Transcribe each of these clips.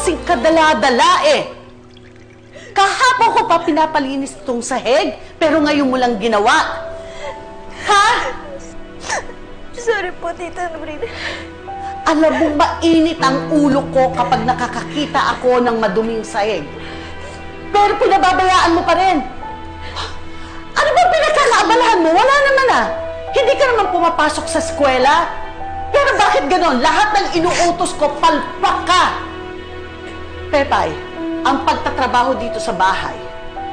kasing kadala-dala eh. Kahapon ko pa pinapalinis itong sahig, pero ngayon mo lang ginawa. Ha? Sorry po, Tita Norina. Alam mo, mainit ang ulo ko kapag nakakakita ako ng maduming sahig. Pero pinababayaan mo pa rin. Ano ba pinagkakaabalahan mo? Wala naman ah. Hindi ka naman pumapasok sa eskwela. Pero bakit ganon? Lahat ng inuutos ko, palpak ka. Pepay, ang pagtatrabaho dito sa bahay,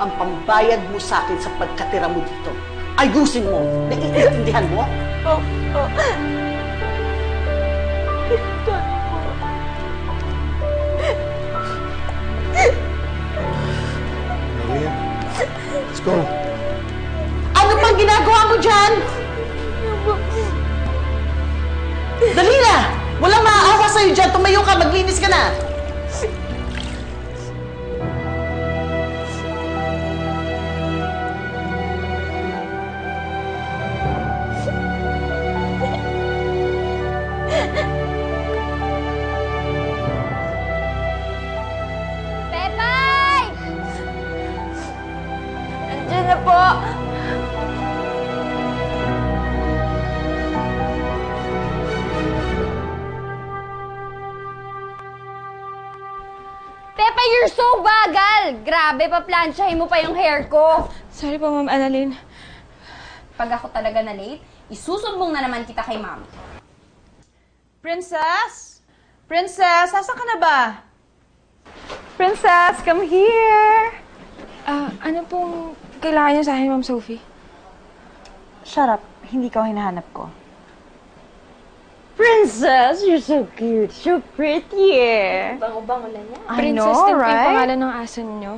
ang pambayad mo sa akin sa pagkatira mo dito. Ayusin mo. Naiintindihan mo? Oh. Maria, let's go. Ano pang ginagawa mo dyan? Dali na! Walang maaawa sa'yo dyan. Tumayo ka, maglinis ka na. Pepay! Nandiyan na po. Pepe, you're so bagal! Grabe, paplansyahin mo pa yung hair ko. Sorry po, Ma'am Annalyn. Pag ako talaga na late, isusumbong na naman kita kay Ma'am. Princess? Princess, asan ka na ba? Princess, come here! Ano pong kailangan niyo sa akin, Ma'am Sophie? Shut up. Hindi ka hinahanap ko. Princess, you're so cute, so pretty. Bango-bango na niya. I Princess know, din po yung right? pangalan ng aso niyo.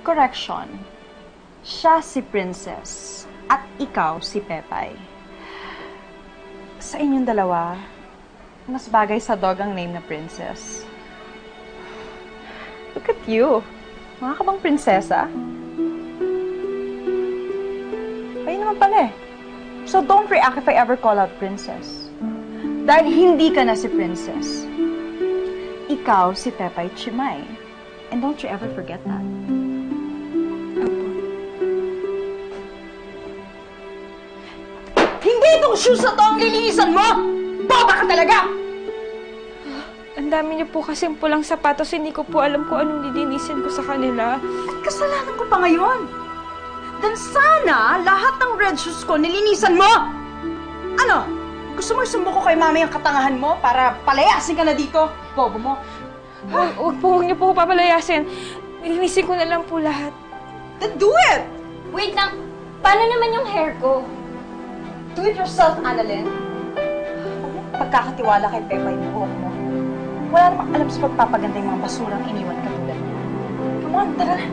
Correction. Siya si Princess at ikaw si Pepay. Sa inyong dalawa, mas bagay sa dog ang name na Princess. Look at you. Mga ka bang prinsesa? Ayun naman pala eh. So don't react if I ever call out Princess. Dahil hindi ka na si Princess. Ikaw si Pepay Chimay. And don't you ever forget that. Hindi itong shoes na to ang lilinisan mo! Boba ka talaga! Ang dami niyo po kasing pulang sapatos, hindi ko po alam kung anong lilinisin ko sa kanila. Kasalanan ko pa ngayon. Then sana, lahat ng red shoes ko nilinisan mo! Ano? Gusto mo isumbo ko kay mama yung katangahan mo para palayasin ka na dito? Bobo mo. Huwag niyo po ko papalayasin. Lilinisin ko na lang po lahat. Then do it! Wait lang, paano naman yung hair ko? Do it yourself, Annalyn. Huwag mo pagkakatiwala kay Pepa yung buhok mo. Wala namang alam sa pagpapaganda yung mga basurang iniwan katulad niya. Come on, tara na.